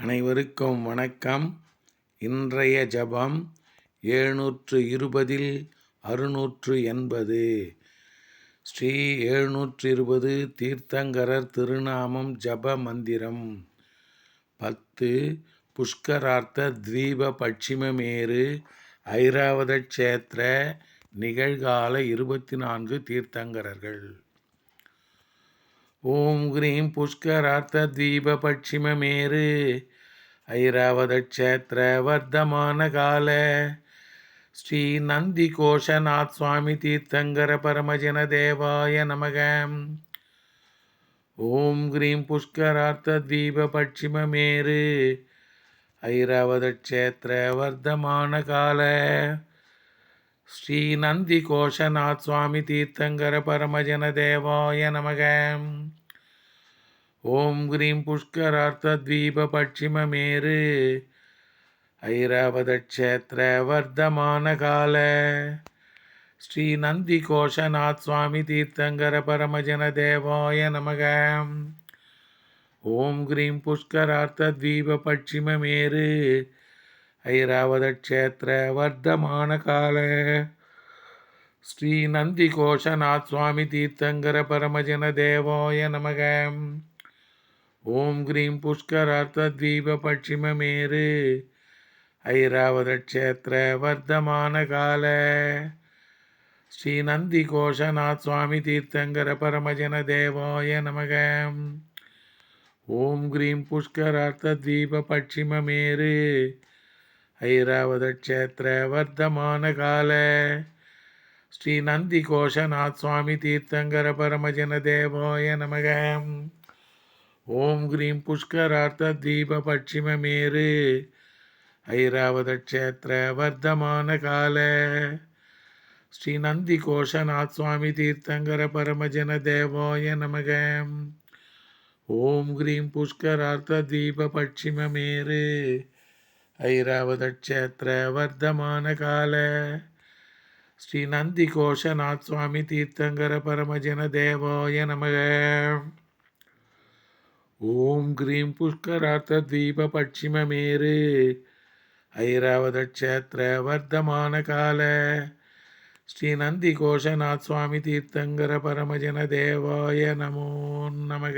அனைவருக்கும் வணக்கம். இன்றைய ஜபம் 720 680. ஸ்ரீ 720 தீர்த்தங்கரர் திருநாமம் ஜப மந்திரம். 10 புஷ்கரார்த்த தீப பட்சிமமேரு ஐராவத க்ஷேத்திர நிகழ்கால 24 தீர்த்தங்கரர்கள். ஓம் கிரீம் புஷ்கரார்த்த தீப பட்சிமமேரு ஐராவத க்ஷேத்திர வர்த்தமான கால ஸ்ரீ நந்தி கோஷநாத் சுவாமி தீர்த்தங்கர பரமஜன தேவாய நமக. ஓம் கிரீம் புஷ்கரார்த்த தீப பட்சிமமேரு ஐராவத க்ஷேத்திர வர்த்தமான கால ஸ்ரீ நந்தி கோஷநாத் சுவாமி தீர்த்தங்கர பரமஜன தேவாய நமக. ஓம் கிரீம் புஷ்கரார்த்த தீப பட்சிமமேரு ஐராவத க்ஷேத்திர வர்த்தமான கால ஸ்ரீ நந்தி கோஷநாத் சுவாமி தீர்த்தங்கர பரமஜன தேவாய நமக. ஓம் கிரீம் புஷ்கரார்த்த தீப பட்சிமமேரு ஐராவத க்ஷேத்திர வர்த்தமான கால ஸ்ரீ நந்தி கோஷநாத் சுவாமி தீர்த்தங்கர பரமஜன தேவாய நமக. ஓம் கிரீம் புஷ்கரார்த்த தீப பட்சிமமேரு ஐராவத க்ஷேத்திர வர்த்தமான கால ஸ்ரீ நந்தி கோஷநாத் சுவாமி தீர்த்தங்கர பரமஜன தேவாய நமக. ஓம் கிரீம் புஷ்கரார்த்த தீப பட்சிமமேரு ஐராவத க்ஷேத்திர வர்த்தமான கால ஸ்ரீ நந்தி கோஷநாத் சுவாமி தீர்த்தங்கர பரமஜன தேவாய நமக. ஓம் கிரீம் புஷ்கரார்த்த தீப பட்சிமமேரு ஐராவத க்ஷேத்திர வர்த்தமான கால ஸ்ரீ நந்தி கோஷநாத் சுவாமி தீர்த்தங்கர பரமஜன தேவாய நமக. ஓம் கிரீம் புஷ்கரார்த்த தீப பட்சிமமேரு ஐராவத க்ஷேத்திர வர்த்தமான கால ஸ்ரீ நந்தி கோஷநாத் சுவாமி தீர்த்தங்கர பரமஜன தேவாய நமக. ஓம் கிரீம் புஷ்கரார்த்த தீப பட்சிமமேரு ஐராவத க்ஷேத்திர வர்த்தமான கால ஸ்ரீ நந்தி கோஷநாத் சுவாமி தீர்த்தங்கர பரமஜன தேவாய நமோ நமக.